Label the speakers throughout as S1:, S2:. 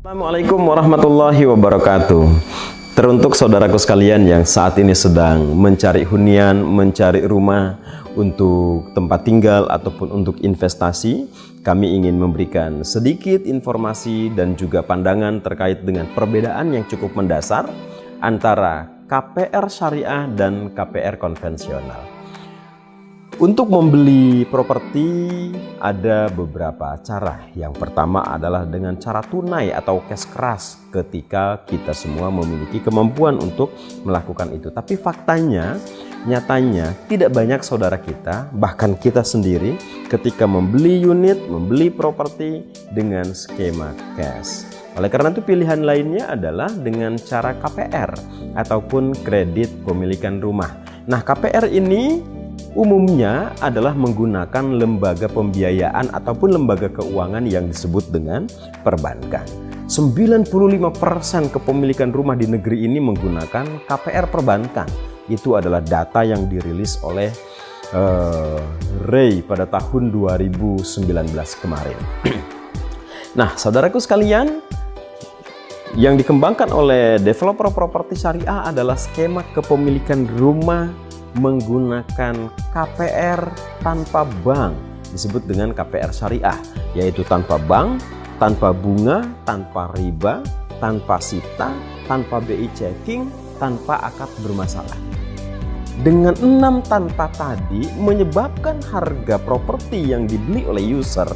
S1: Assalamualaikum warahmatullahi wabarakatuh. Teruntuk saudaraku sekalian yang saat ini sedang mencari hunian, mencari rumah untuk tempat tinggal ataupun untuk investasi, kami ingin memberikan sedikit informasi dan juga pandangan terkait dengan perbedaan yang cukup mendasar antara KPR syariah dan KPR konvensional. Untuk membeli properti ada beberapa cara. Yang pertama adalah dengan cara tunai atau cash keras ketika kita semua memiliki kemampuan untuk melakukan itu. Tapi faktanya, nyatanya tidak banyak saudara kita, bahkan kita sendiri ketika membeli unit, membeli properti dengan skema cash. Oleh karena itu pilihan lainnya adalah dengan cara KPR ataupun kredit pemilikan rumah. Nah, KPR ini umumnya adalah menggunakan lembaga pembiayaan ataupun lembaga keuangan yang disebut dengan perbankan. 95% kepemilikan rumah di negeri ini menggunakan KPR perbankan. Itu adalah data yang dirilis oleh Ray pada tahun 2019 kemarin. Nah, saudaraku sekalian, yang dikembangkan oleh developer properti syariah adalah skema kepemilikan rumah menggunakan KPR tanpa bank, disebut dengan KPR syariah, yaitu tanpa bank, tanpa bunga, tanpa riba, tanpa sita, tanpa BI checking, tanpa akad bermasalah. Dengan 6 tanpa tadi menyebabkan harga properti yang dibeli oleh user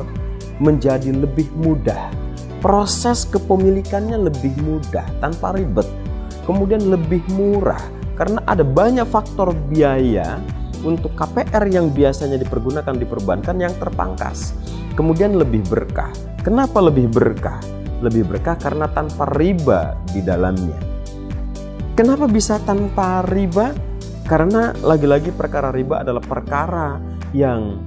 S1: menjadi lebih mudah. Proses kepemilikannya lebih mudah, tanpa ribet, kemudian lebih murah. Karena ada banyak faktor biaya untuk KPR yang biasanya dipergunakan di perbankan yang terpangkas. Kemudian lebih berkah. Kenapa lebih berkah? Lebih berkah karena tanpa riba di dalamnya. Kenapa bisa tanpa riba? Karena lagi-lagi perkara riba adalah perkara yang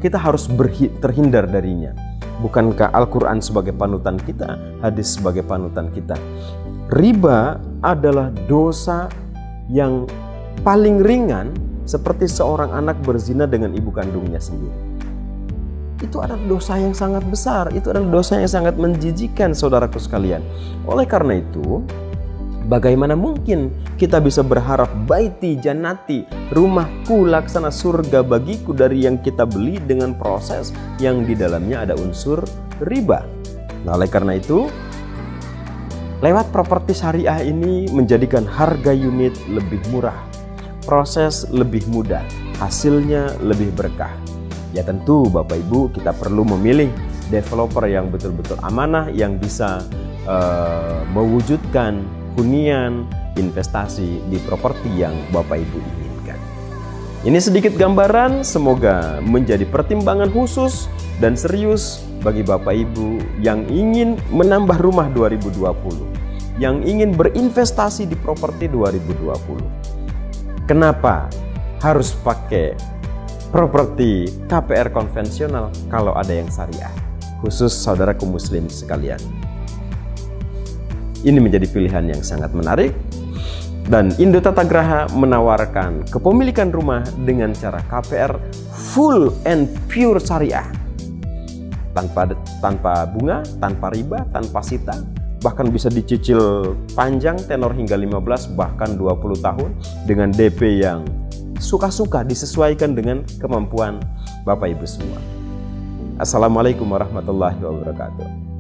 S1: kita harus terhindar darinya. Bukankah Al-Quran sebagai panutan kita, hadis sebagai panutan kita? Riba adalah dosa yang paling ringan, seperti seorang anak berzina dengan ibu kandungnya sendiri. Itu adalah dosa yang sangat besar, itu adalah dosa yang sangat menjijikkan saudaraku sekalian. Oleh karena itu, bagaimana mungkin kita bisa berharap baiti jannati, rumahku laksana surga bagiku, dari yang kita beli dengan proses yang di dalamnya ada unsur riba. Nah, oleh karena itu, lewat properti syariah ini menjadikan harga unit lebih murah, proses lebih mudah, hasilnya lebih berkah. Ya tentu Bapak Ibu, kita perlu memilih developer yang betul-betul amanah, yang bisa mewujudkan hunian investasi di properti yang Bapak Ibu inginkan. Ini sedikit gambaran, semoga menjadi pertimbangan khusus dan serius bagi Bapak Ibu yang ingin menambah rumah 2020, yang ingin berinvestasi di properti 2020. Kenapa harus pakai properti KPR konvensional kalau ada yang syariah? Khusus saudaraku muslim sekalian, ini menjadi pilihan yang sangat menarik. Dan Indo Tata Graha menawarkan kepemilikan rumah dengan cara KPR full and pure syariah, tanpa bunga, tanpa riba, tanpa sita, bahkan bisa dicicil panjang tenor hingga 15 bahkan 20 tahun dengan DP yang suka-suka, disesuaikan dengan kemampuan Bapak Ibu semua. Assalamualaikum warahmatullahi wabarakatuh.